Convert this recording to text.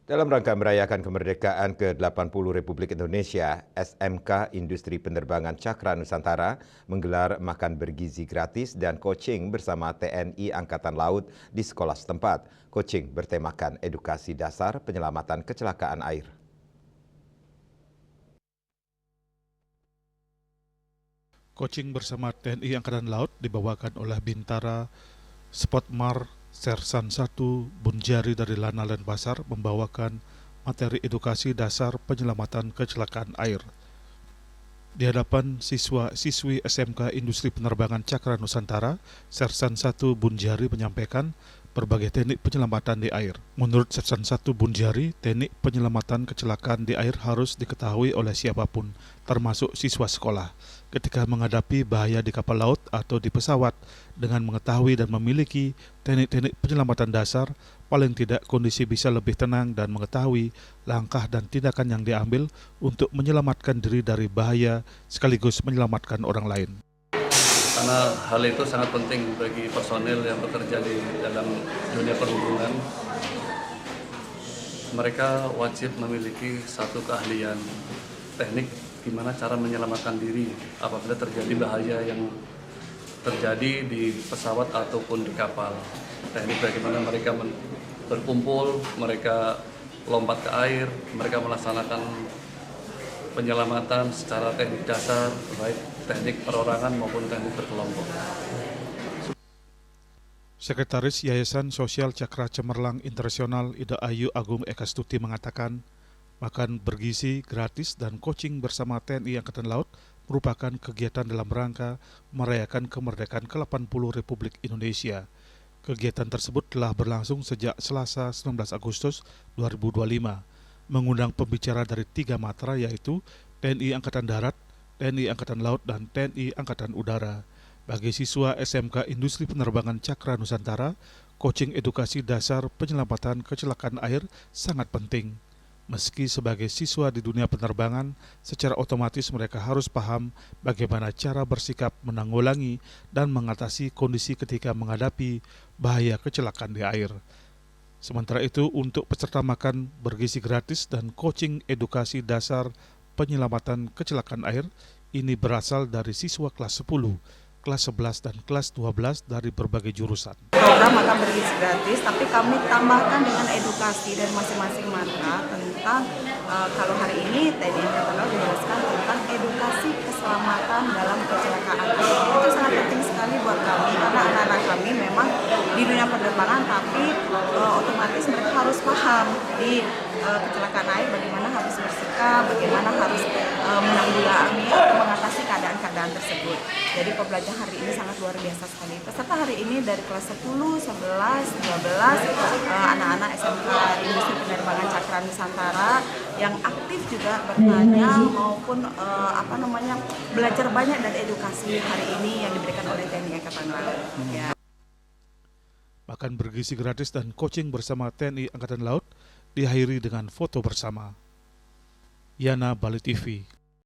Dalam rangka merayakan kemerdekaan ke-80 Republik Indonesia, SMK Industri Penerbangan Cakra Nusantara menggelar makan bergizi gratis dan coaching bersama TNI Angkatan Laut di sekolah setempat. Coaching bertemakan edukasi dasar penyelamatan kecelakaan air. Coaching bersama TNI Angkatan Laut dibawakan oleh Bintara Spotmar Sersan 1 Bunjari dari Lana Denpasar membawakan materi edukasi dasar penyelamatan kecelakaan air. Di hadapan siswa-siswi SMK Industri Penerbangan Cakra Nusantara, Sersan 1 Bunjari menyampaikan berbagai teknik penyelamatan di air. Menurut Sersan 1 Bunjari, teknik penyelamatan kecelakaan di air harus diketahui oleh siapapun, termasuk siswa sekolah, ketika menghadapi bahaya di kapal laut atau di pesawat. Dengan mengetahui dan memiliki teknik-teknik penyelamatan dasar, paling tidak kondisi bisa lebih tenang dan mengetahui langkah dan tindakan yang diambil untuk menyelamatkan diri dari bahaya sekaligus menyelamatkan orang lain. Karena hal itu sangat penting bagi personil yang bekerja di dalam dunia perhubungan. Mereka wajib memiliki satu keahlian teknik gimana cara menyelamatkan diri apabila terjadi bahaya yang terjadi di pesawat ataupun di kapal. Teknik bagaimana mereka berkumpul, mereka lompat ke air, mereka melaksanakan penyelamatan secara teknik dasar, baik teknik perorangan maupun teknik berkelompok. Sekretaris Yayasan Sosial Cakra Cemerlang Internasional Ida Ayu Agung Ekastuti mengatakan, makan bergizi gratis dan coaching bersama TNI Angkatan Laut merupakan kegiatan dalam rangka merayakan kemerdekaan ke-80 Republik Indonesia. Kegiatan tersebut telah berlangsung sejak Selasa 19 Agustus 2025, mengundang pembicara dari 3 matra yaitu TNI Angkatan Darat, TNI Angkatan Laut, dan TNI Angkatan Udara. Bagi siswa SMK Industri Penerbangan Cakra Nusantara, coaching edukasi dasar penyelamatan kecelakaan air sangat penting. Meski sebagai siswa di dunia penerbangan, secara otomatis mereka harus paham bagaimana cara bersikap menanggulangi dan mengatasi kondisi ketika menghadapi bahaya kecelakaan di air. Sementara itu, untuk peserta makan bergizi gratis dan coaching edukasi dasar penyelamatan kecelakaan air, ini berasal dari siswa kelas 10, kelas 11, dan kelas 12 dari berbagai jurusan. Program makan bergizi gratis, tapi kami tambahkan dengan edukasi dari masing-masing matra tentang kalau hari ini TNI Angkatan Laut menjelaskan tentang edukasi keselamatan dalam kecelakaan. Itu sangat penting sekali buat kami karena anak-anak kami memang di dunia penerbangan, tapi otomatis mereka harus paham di kecelakaan air bagaimana harus bersikap, bagaimana harus menanggulangi atau mengatasi keadaan-keadaan tersebut. Jadi pembelajaran hari ini sangat luar biasa sekali. Peserta hari ini dari kelas 10, 11, 12, anak-anak SMK Industri Penerbangan Cakra Nusantara yang aktif juga bertanya maupun belajar banyak dari edukasi hari ini yang diberikan oleh TNI Angkatan Laut. Ya. Makan bergizi gratis dan coaching bersama TNI Angkatan Laut diakhiri dengan foto bersama. Yana Bali TV.